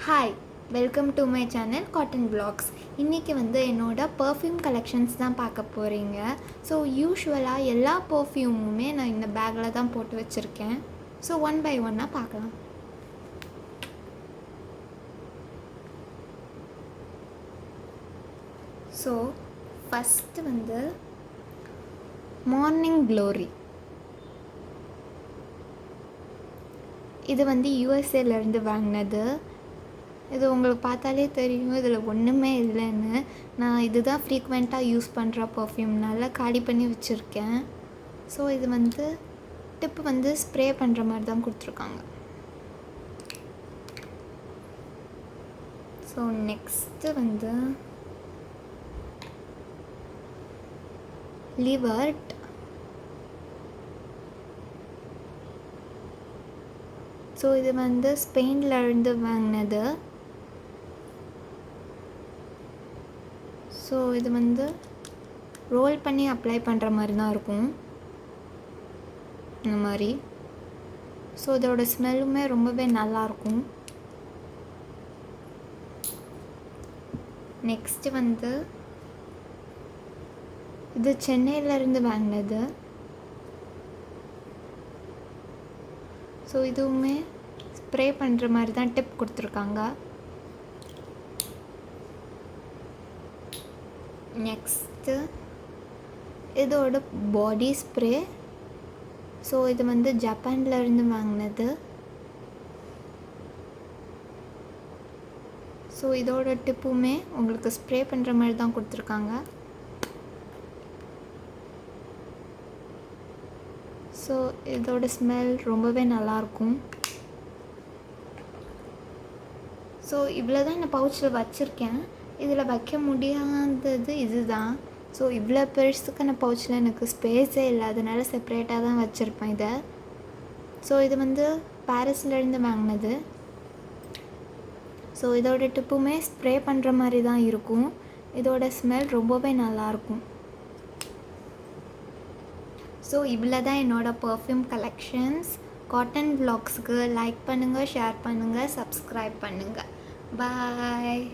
Hi, welcome to my channel cotton vlogs. இன்றைக்கி என்னோட perfume collections தான் பார்க்க போகிறீங்க. ஸோ யூஷுவலாக எல்லா பர்ஃப்யூமுமே நான் இந்த பேக்கில் தான் போட்டு வச்சுருக்கேன். ஸோ ஒன் பை ஒன்னாக பார்க்கலாம். So first morning glory. இது யூஎஸ்ஏலேருந்து வாங்கினது. இது உங்களுக்கு பார்த்தாலே தெரியும், இதில் ஒன்றுமே இல்லைன்னு. நான் இதுதான் ஃப்ரீக்வெண்ட்டாக யூஸ் பண்ணுற பர்ஃப்யூம்னால காலி பண்ணி வச்சுருக்கேன். ஸோ இது டிப்பு ஸ்ப்ரே பண்ணுற மாதிரி தான் கொடுத்துருக்காங்க. So next லிவர்ட். ஸோ இது ஸ்பெயின்லேருந்து வாங்கினது. ஸோ இது ரோல் பண்ணி அப்ளை பண்ணுற மாதிரி தான் இருக்கும், இந்த மாதிரி. ஸோ இதோட ஸ்மெல்லுமே ரொம்பவே நல்லாயிருக்கும். நெக்ஸ்ட்டு இது சென்னையிலேருந்து வாங்கினது. ஸோ இதுவுமே ஸ்ப்ரே பண்ணுற மாதிரி தான் டிப் கொடுத்துருக்காங்க. நெக்ஸ்ட்டு இதோட பாடி ஸ்ப்ரே. ஸோ இது ஜப்பான்லேருந்து வாங்கினது. ஸோ இதோட டிப்புமே உங்களுக்கு ஸ்ப்ரே பண்ணுற மாதிரி தான் கொடுத்துருக்காங்க. ஸோ இதோட ஸ்மெல் ரொம்பவே நல்லாயிருக்கும். ஸோ இவ்வளோ தான் இந்த பவுச்சில் வச்சுருக்கேன். இதில் வைக்க முடியாதது இதுதான். ஸோ இவ்வளோ பெருசுக்கான பவுச்சில் எனக்கு ஸ்பேஸே இல்லை, அதனால செப்ரேட்டாக தான் வச்சுருப்பேன் இதை. ஸோ இது பாரிஸ்லேருந்து வாங்கினது. ஸோ இதோட டிப்புமே ஸ்ப்ரே பண்ணுற மாதிரி தான் இருக்கும். இதோட ஸ்மெல் ரொம்பவே நல்லாயிருக்கும். ஸோ இவ்வளோ தான் என்னோடய பர்ஃப்யூம் கலெக்ஷன்ஸ். காட்டன் vlogsக்கு லைக் பண்ணுங்கள், ஷேர் பண்ணுங்கள், சப்ஸ்கிரைப் பண்ணுங்கள். பாய்.